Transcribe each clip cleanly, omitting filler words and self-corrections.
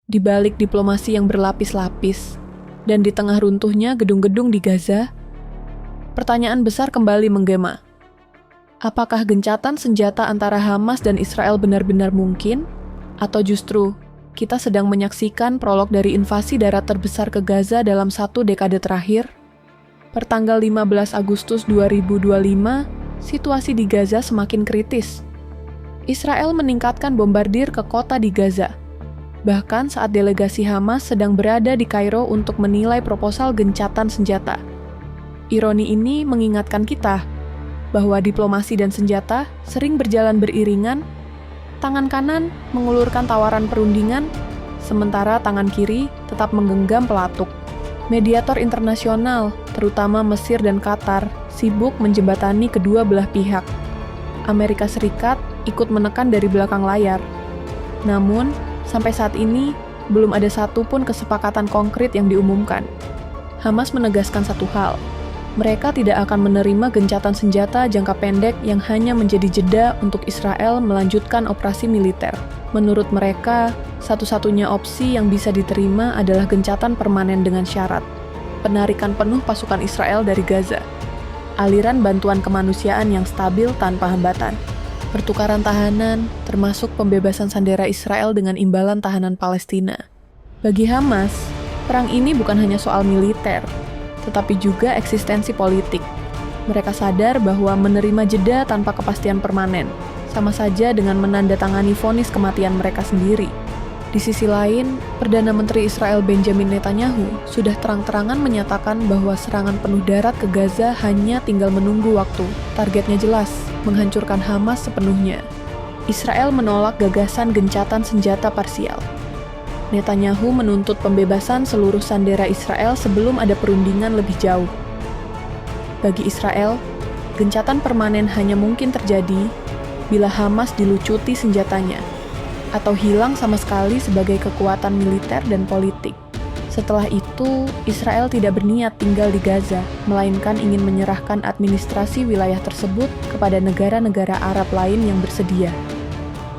Di balik diplomasi yang berlapis-lapis, dan di tengah runtuhnya gedung-gedung di Gaza, pertanyaan besar kembali menggema. Apakah gencatan senjata antara Hamas dan Israel benar-benar mungkin? Atau justru kita sedang menyaksikan prolog dari invasi darat terbesar ke Gaza dalam 1 dekade terakhir? Pertanggal 15 Agustus 2025, situasi di Gaza semakin kritis. Israel meningkatkan bombardir ke kota di Gaza. Bahkan saat delegasi Hamas sedang berada di Kairo untuk menilai proposal gencatan senjata. Ironi ini mengingatkan kita bahwa diplomasi dan senjata sering berjalan beriringan. Tangan kanan mengulurkan tawaran perundingan, sementara tangan kiri tetap menggenggam pelatuk. Mediator internasional, terutama Mesir dan Qatar, sibuk menjembatani kedua belah pihak. Amerika Serikat ikut menekan dari belakang layar. Namun, sampai saat ini, belum ada satupun kesepakatan konkret yang diumumkan. Hamas menegaskan satu hal, mereka tidak akan menerima gencatan senjata jangka pendek yang hanya menjadi jeda untuk Israel melanjutkan operasi militer. Menurut mereka, satu-satunya opsi yang bisa diterima adalah gencatan permanen dengan syarat penarikan penuh pasukan Israel dari Gaza, aliran bantuan kemanusiaan yang stabil tanpa hambatan, pertukaran tahanan, termasuk pembebasan sandera Israel dengan imbalan tahanan Palestina. Bagi Hamas, perang ini bukan hanya soal militer, tetapi juga eksistensi politik. Mereka sadar bahwa menerima jeda tanpa kepastian permanen, sama saja dengan menandatangani vonis kematian mereka sendiri. Di sisi lain, Perdana Menteri Israel Benjamin Netanyahu sudah terang-terangan menyatakan bahwa serangan penuh darat ke Gaza hanya tinggal menunggu waktu. Targetnya jelas, menghancurkan Hamas sepenuhnya. Israel menolak gagasan gencatan senjata parsial. Netanyahu menuntut pembebasan seluruh sandera Israel sebelum ada perundingan lebih jauh. Bagi Israel, gencatan permanen hanya mungkin terjadi bila Hamas dilucuti senjatanya, atau hilang sama sekali sebagai kekuatan militer dan politik. Setelah itu, Israel tidak berniat tinggal di Gaza, melainkan ingin menyerahkan administrasi wilayah tersebut kepada negara-negara Arab lain yang bersedia.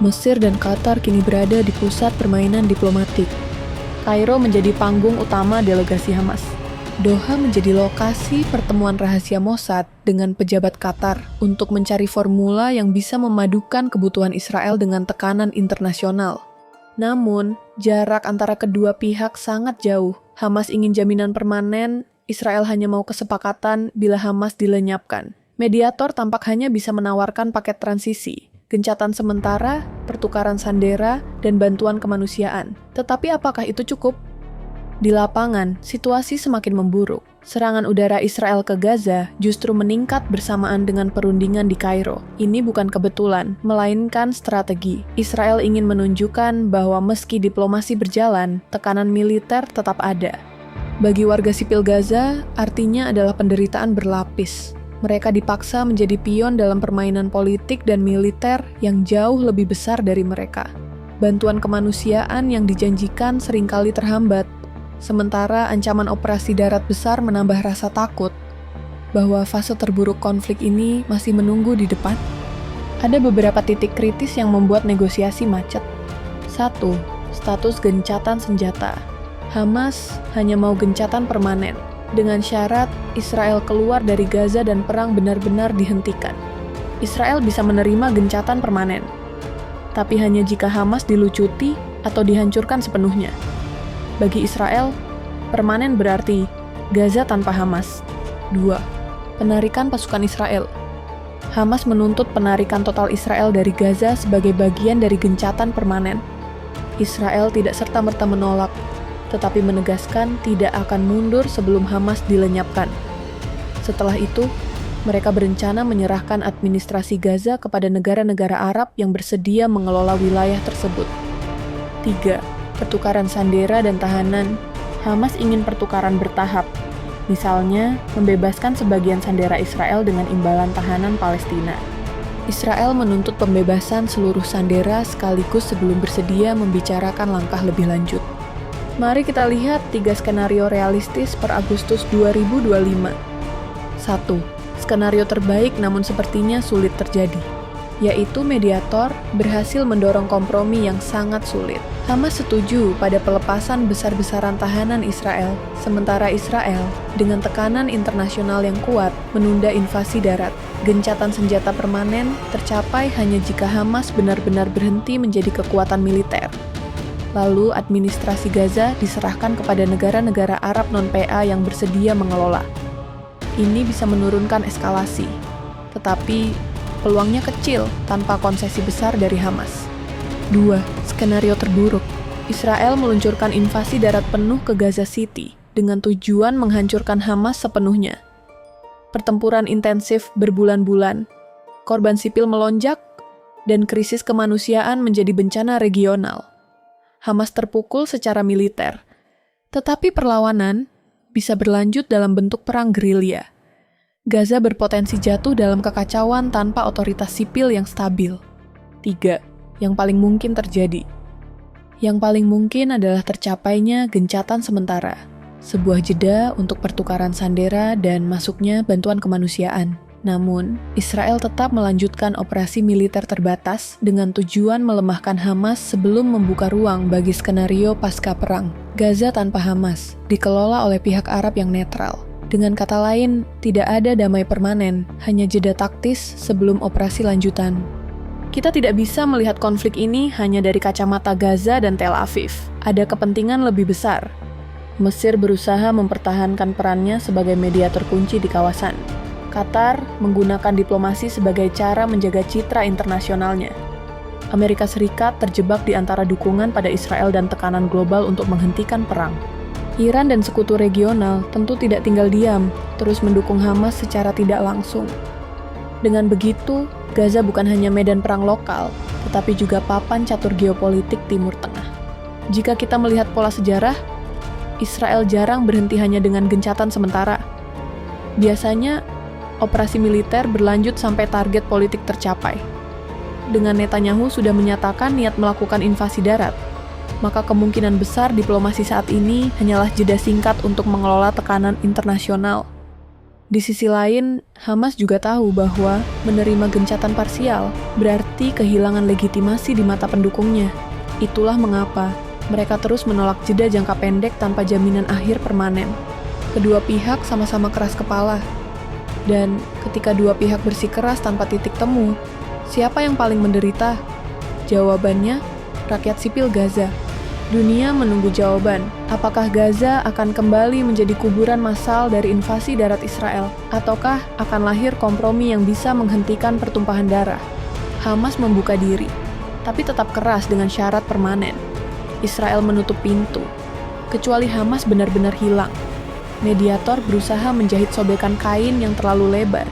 Mesir dan Qatar kini berada di pusat permainan diplomatik. Kairo menjadi panggung utama delegasi Hamas. Doha menjadi lokasi pertemuan rahasia Mossad dengan pejabat Qatar untuk mencari formula yang bisa memadukan kebutuhan Israel dengan tekanan internasional. Namun, jarak antara kedua pihak sangat jauh. Hamas ingin jaminan permanen, Israel hanya mau kesepakatan bila Hamas dilenyapkan. Mediator tampak hanya bisa menawarkan paket transisi, gencatan sementara, pertukaran sandera, dan bantuan kemanusiaan. Tetapi apakah itu cukup? Di lapangan, situasi semakin memburuk. Serangan udara Israel ke Gaza justru meningkat bersamaan dengan perundingan di Kairo. Ini bukan kebetulan, melainkan strategi. Israel ingin menunjukkan bahwa meski diplomasi berjalan, tekanan militer tetap ada. Bagi warga sipil Gaza, artinya adalah penderitaan berlapis. Mereka dipaksa menjadi pion dalam permainan politik dan militer yang jauh lebih besar dari mereka. Bantuan kemanusiaan yang dijanjikan seringkali terhambat, sementara ancaman operasi darat besar menambah rasa takut bahwa fase terburuk konflik ini masih menunggu di depan. Ada beberapa titik kritis yang membuat negosiasi macet. 1. Status gencatan senjata. Hamas hanya mau gencatan permanen, dengan syarat Israel keluar dari Gaza dan perang benar-benar dihentikan. Israel bisa menerima gencatan permanen, tapi hanya jika Hamas dilucuti atau dihancurkan sepenuhnya. Bagi Israel, permanen berarti Gaza tanpa Hamas. 2. Penarikan pasukan Israel. Hamas menuntut penarikan total Israel dari Gaza sebagai bagian dari gencatan permanen. Israel tidak serta-merta menolak, tetapi menegaskan tidak akan mundur sebelum Hamas dilenyapkan. Setelah itu, mereka berencana menyerahkan administrasi Gaza kepada negara-negara Arab yang bersedia mengelola wilayah tersebut. 3. Pertukaran sandera dan tahanan. Hamas ingin pertukaran bertahap. Misalnya, membebaskan sebagian sandera Israel dengan imbalan tahanan Palestina. Israel menuntut pembebasan seluruh sandera sekaligus sebelum bersedia membicarakan langkah lebih lanjut. Mari kita lihat 3 skenario realistis per Agustus 2025. 1. Skenario terbaik namun sepertinya sulit terjadi. yaitu mediator, berhasil mendorong kompromi yang sangat sulit. Hamas setuju pada pelepasan besar-besaran tahanan Israel, sementara Israel, dengan tekanan internasional yang kuat, menunda invasi darat. Gencatan senjata permanen tercapai hanya jika Hamas benar-benar berhenti menjadi kekuatan militer. Lalu administrasi Gaza diserahkan kepada negara-negara Arab non-PA yang bersedia mengelola. Ini bisa menurunkan eskalasi, tetapi peluangnya kecil tanpa konsesi besar dari Hamas. 2. Skenario terburuk. Israel meluncurkan invasi darat penuh ke Gaza City dengan tujuan menghancurkan Hamas sepenuhnya. Pertempuran intensif berbulan-bulan, korban sipil melonjak, dan krisis kemanusiaan menjadi bencana regional. Hamas terpukul secara militer, tetapi perlawanan bisa berlanjut dalam bentuk perang gerilya. Gaza berpotensi jatuh dalam kekacauan tanpa otoritas sipil yang stabil. 3. Yang paling mungkin terjadi. Yang paling mungkin adalah tercapainya gencatan sementara, sebuah jeda untuk pertukaran sandera dan masuknya bantuan kemanusiaan. Namun, Israel tetap melanjutkan operasi militer terbatas dengan tujuan melemahkan Hamas sebelum membuka ruang bagi skenario pasca perang. Gaza tanpa Hamas dikelola oleh pihak Arab yang netral. Dengan kata lain, tidak ada damai permanen, hanya jeda taktis sebelum operasi lanjutan. Kita tidak bisa melihat konflik ini hanya dari kacamata Gaza dan Tel Aviv. Ada kepentingan lebih besar. Mesir berusaha mempertahankan perannya sebagai mediator kunci di kawasan. Qatar menggunakan diplomasi sebagai cara menjaga citra internasionalnya. Amerika Serikat terjebak di antara dukungan pada Israel dan tekanan global untuk menghentikan perang. Iran dan sekutu regional tentu tidak tinggal diam, terus mendukung Hamas secara tidak langsung. Dengan begitu, Gaza bukan hanya medan perang lokal, tetapi juga papan catur geopolitik Timur Tengah. Jika kita melihat pola sejarah, Israel jarang berhenti hanya dengan gencatan sementara. Biasanya, operasi militer berlanjut sampai target politik tercapai. Dengan Netanyahu sudah menyatakan niat melakukan invasi darat, maka kemungkinan besar diplomasi saat ini hanyalah jeda singkat untuk mengelola tekanan internasional. Di sisi lain, Hamas juga tahu bahwa menerima gencatan parsial berarti kehilangan legitimasi di mata pendukungnya. Itulah mengapa mereka terus menolak jeda jangka pendek tanpa jaminan akhir permanen. Kedua pihak sama-sama keras kepala. Dan ketika dua pihak bersikeras tanpa titik temu, siapa yang paling menderita? Jawabannya, rakyat sipil Gaza. Dunia menunggu jawaban, apakah Gaza akan kembali menjadi kuburan massal dari invasi darat Israel, ataukah akan lahir kompromi yang bisa menghentikan pertumpahan darah? Hamas membuka diri, tapi tetap keras dengan syarat permanen. Israel menutup pintu, kecuali Hamas benar-benar hilang. Mediator berusaha menjahit sobekan kain yang terlalu lebar.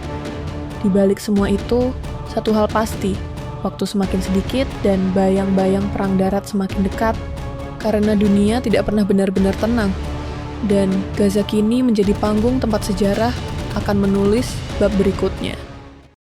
Di balik semua itu, satu hal pasti, waktu semakin sedikit dan bayang-bayang perang darat semakin dekat, karena dunia tidak pernah benar-benar tenang. Dan Gaza kini menjadi panggung tempat sejarah akan menulis bab berikutnya.